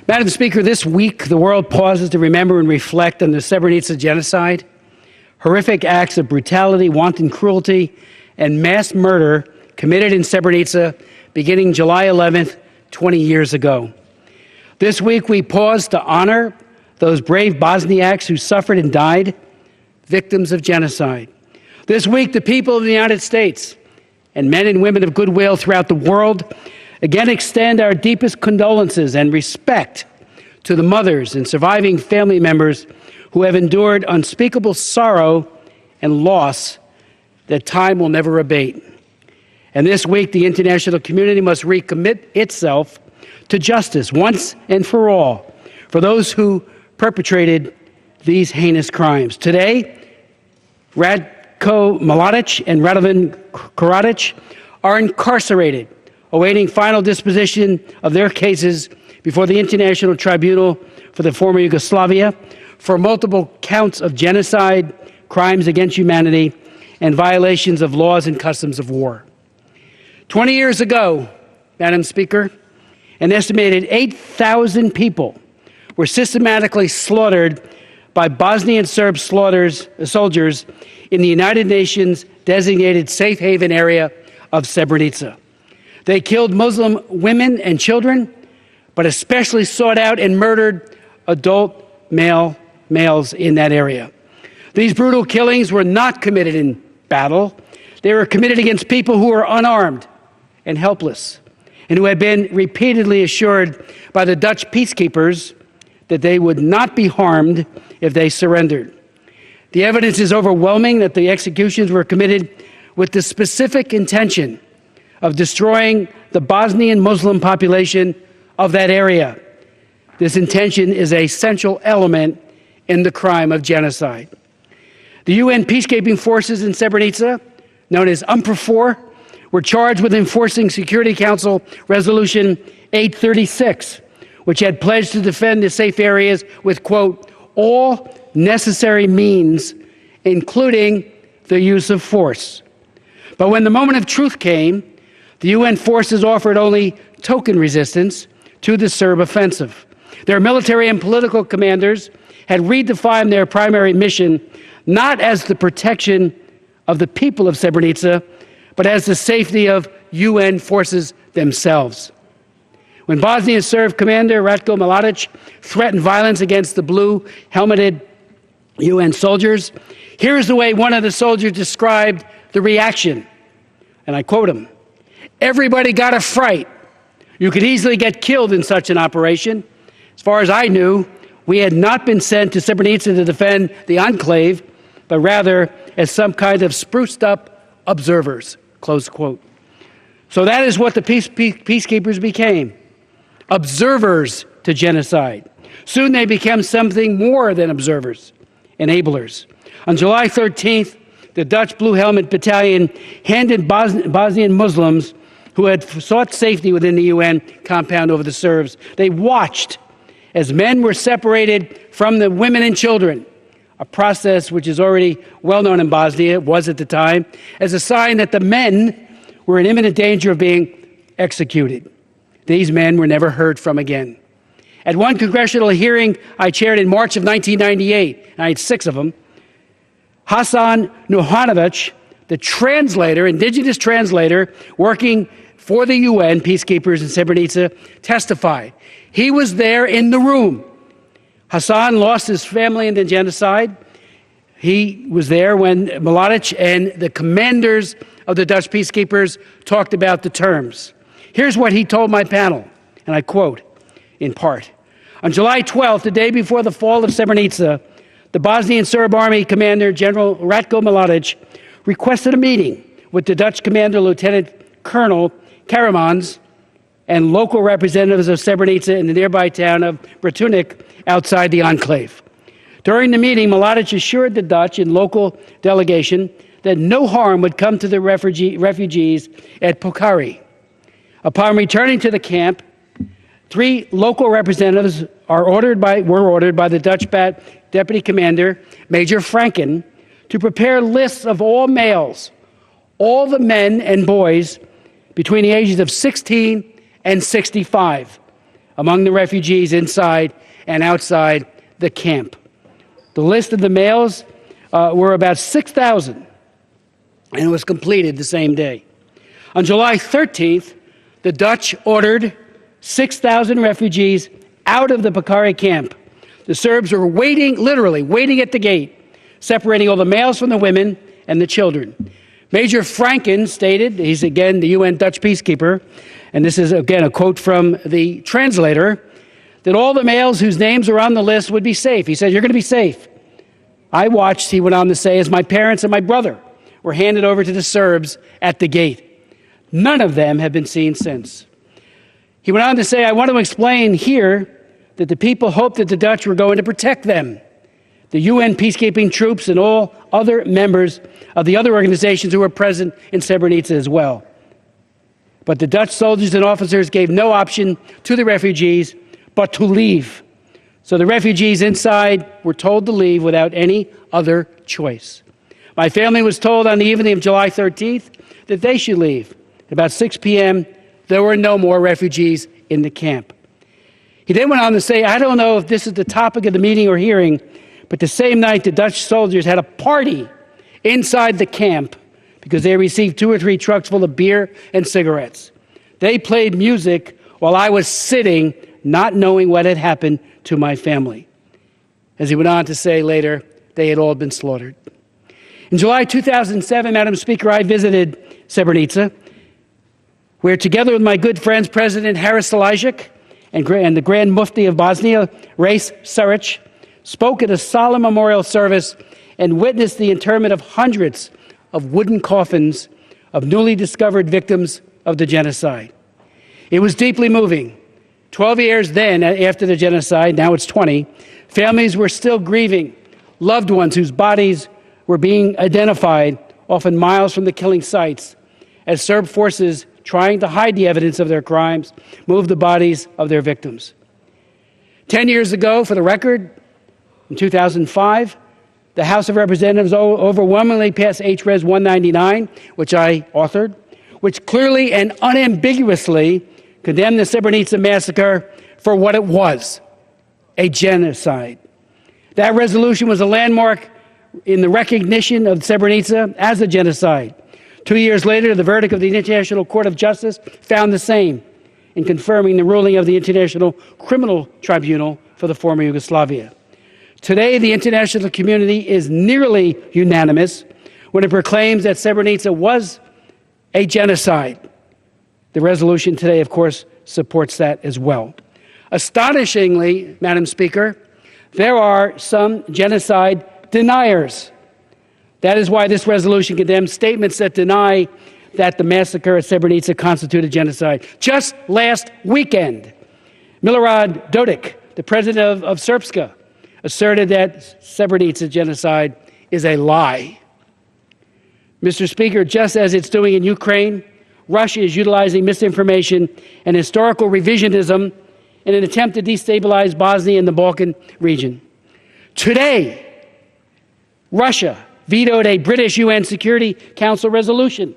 Madam Speaker, this week the world pauses to remember and reflect on the Srebrenica genocide, horrific acts of brutality, wanton cruelty, and mass murder committed in Srebrenica beginning July 11th, 20 years ago. This week we pause to honor those brave Bosniaks who suffered and died, victims of genocide. This week the people of the United States and men and women of goodwill throughout the world again extend our deepest condolences and respect to the mothers and surviving family members who have endured unspeakable sorrow and loss that time will never abate. And this week, the international community must recommit itself to justice once and for all for those who perpetrated these heinous crimes. Today, Ratko Mladic and Radovan Karadzic are incarcerated, awaiting final disposition of their cases before the International Tribunal for the former Yugoslavia for multiple counts of genocide, crimes against humanity, and violations of laws and customs of war. 20 years ago, Madam Speaker, an estimated 8,000 people were systematically slaughtered by Bosnian Serb soldiers in the United Nations designated safe haven area of Srebrenica. They killed Muslim women and children, but especially sought out and murdered adult males in that area. These brutal killings were not committed in battle. They were committed against people who were unarmed and helpless, and who had been repeatedly assured by the Dutch peacekeepers that they would not be harmed if they surrendered. The evidence is overwhelming that the executions were committed with the specific intention of destroying the Bosnian Muslim population of that area. This intention is a central element in the crime of genocide. The UN peacekeeping forces in Srebrenica, known as UNPROFOR, were charged with enforcing Security Council Resolution 836, which had pledged to defend the safe areas with, quote, all necessary means, including the use of force. But when the moment of truth came, the UN forces offered only token resistance to the Serb offensive. Their military and political commanders had redefined their primary mission not as the protection of the people of Srebrenica, but as the safety of UN forces themselves. When Bosnian Serb commander Ratko Mladic threatened violence against the blue-helmeted UN soldiers, here's the way one of the soldiers described the reaction, and I quote him, "Everybody got a fright. You could easily get killed in such an operation. As far as I knew, we had not been sent to Srebrenica to defend the enclave, but rather as some kind of spruced-up observers," close quote. So that is what the peacekeepers became, observers to genocide. Soon they became something more than observers, enablers. On July 13th, the Dutch Blue Helmet Battalion handed Bosnian Muslims who had sought safety within the UN compound over the Serbs. They watched as men were separated from the women and children, a process which is already well known in Bosnia, was at the time, as a sign that the men were in imminent danger of being executed. These men were never heard from again. At one congressional hearing I chaired in March of 1998, and I had 6 of them, Hasan Nuhanovic, the translator, indigenous translator, working for the UN peacekeepers in Srebrenica, testified. He was there in the room. Hasan lost his family in the genocide. He was there when Mladic and the commanders of the Dutch peacekeepers talked about the terms. Here's what he told my panel, and I quote, in part. On July 12th, the day before the fall of Srebrenica, the Bosnian Serb Army commander, General Ratko Mladic, requested a meeting with the Dutch commander, Lieutenant Colonel Karamans, and local representatives of Srebrenica in the nearby town of Bratunac outside the enclave. During the meeting, Mladic assured the Dutch and local delegation that no harm would come to the refugees at Pokari. Upon returning to the camp, 3 local representatives were ordered by the Dutch Deputy Commander, Major Franken, to prepare lists of all males, all the men and boys between the ages of 16 and 65, among the refugees inside and outside the camp. The list of the males were about 6,000, and it was completed the same day. On July 13th, the Dutch ordered 6,000 refugees out of the Pekare camp. The Serbs were waiting, literally waiting at the gate, separating all the males from the women and the children. Major Franken stated, he's again the UN Dutch peacekeeper, and this is again a quote from the translator, that all the males whose names are on the list would be safe. He said, "You're going to be safe." I watched, he went on to say, as my parents and my brother were handed over to the Serbs at the gate. None of them have been seen since. He went on to say, "I want to explain here that the people hoped that the Dutch were going to protect them, the UN peacekeeping troops and all other members of the other organizations who were present in Srebrenica as well. But the Dutch soldiers and officers gave no option to the refugees but to leave. So the refugees inside were told to leave without any other choice. My family was told on the evening of July 13th that they should leave. At about 6 p.m., there were no more refugees in the camp." He then went on to say, "I don't know if this is the topic of the meeting or hearing, but the same night the Dutch soldiers had a party inside the camp because they received 2 or 3 trucks full of beer and cigarettes. They played music while I was sitting, not knowing what had happened to my family." As he went on to say later, they had all been slaughtered. In July 2007, Madam Speaker, I visited Srebrenica, where together with my good friends, President HRes and the Grand Mufti of Bosnia, Res Saric, spoke at a solemn memorial service and witnessed the interment of hundreds of wooden coffins of newly discovered victims of the genocide. It was deeply moving. 12 years then, after the genocide, now it's 20, families were still grieving loved ones whose bodies were being identified, often miles from the killing sites, as Serb forces, trying to hide the evidence of their crimes, moved the bodies of their victims. 10 years ago, for the record, in 2005, the House of Representatives overwhelmingly passed HRes 199, which I authored, which clearly and unambiguously condemned the Srebrenica massacre for what it was, a genocide. That resolution was a landmark in the recognition of Srebrenica as a genocide. 2 years later, the verdict of the International Court of Justice found the same in confirming the ruling of the International Criminal Tribunal for the former Yugoslavia. Today, the international community is nearly unanimous when it proclaims that Srebrenica was a genocide. The resolution today, of course, supports that as well. Astonishingly, Madam Speaker, there are some genocide deniers. That is why this resolution condemns statements that deny that the massacre at Srebrenica constituted genocide. Just last weekend, Milorad Dodik, the president of Srpska, asserted that Srebrenica genocide is a lie. Mr. Speaker, just as it's doing in Ukraine, Russia is utilizing misinformation and historical revisionism in an attempt to destabilize Bosnia and the Balkan region. Today, Russia vetoed a British UN Security Council resolution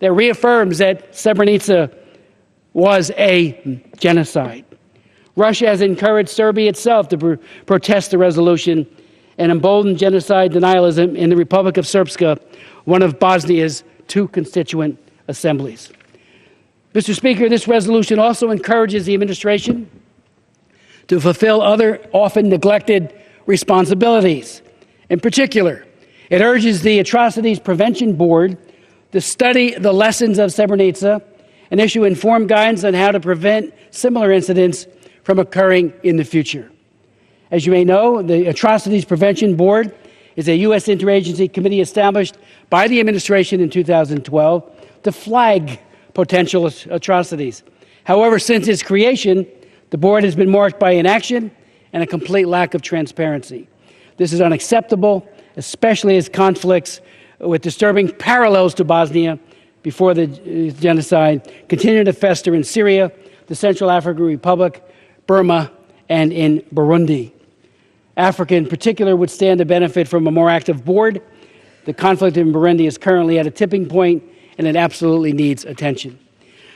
that reaffirms that Srebrenica was a genocide. Russia has encouraged Serbia itself to protest the resolution and emboldened genocide denialism in the Republic of Srpska, one of Bosnia's 2 constituent assemblies. Mr. Speaker, this resolution also encourages the administration to fulfill other often neglected responsibilities. In particular, it urges the Atrocities Prevention Board to study the lessons of Srebrenica and issue informed guidance on how to prevent similar incidents from occurring in the future. As you may know, the Atrocities Prevention Board is a U.S. interagency committee established by the administration in 2012 to flag potential atrocities. However, since its creation, the board has been marked by inaction and a complete lack of transparency. This is unacceptable, especially as conflicts with disturbing parallels to Bosnia before the genocide continue to fester in Syria, the Central African Republic, Burma, and in Burundi. Africa in particular would stand to benefit from a more active board. The conflict in Burundi is currently at a tipping point, and it absolutely needs attention.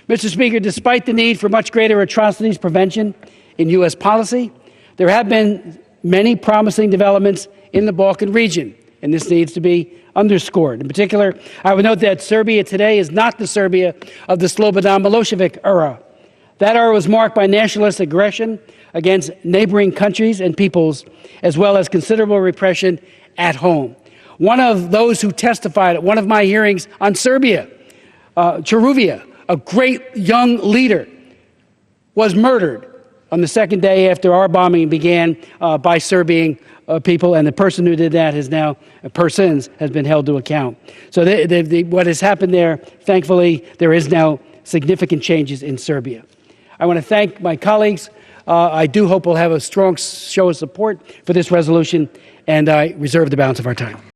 Mr. Speaker, despite the need for much greater atrocities prevention in U.S. policy. There have been many promising developments in the Balkan region, and this needs to be underscored. In particular, I would note that Serbia today is not the Serbia of the Slobodan Milosevic era. That era was marked by nationalist aggression against neighboring countries and peoples, as well as considerable repression at home. One of those who testified at one of my hearings on Serbia, Cheruvia, a great young leader, was murdered on the second day after our bombing began by Serbian people, and the person who did that has now, persons, has been held to account. So what has happened there, thankfully, there is now significant changes in Serbia. I want to thank my colleagues. I do hope we'll have a strong show of support for this resolution, and I reserve the balance of our time.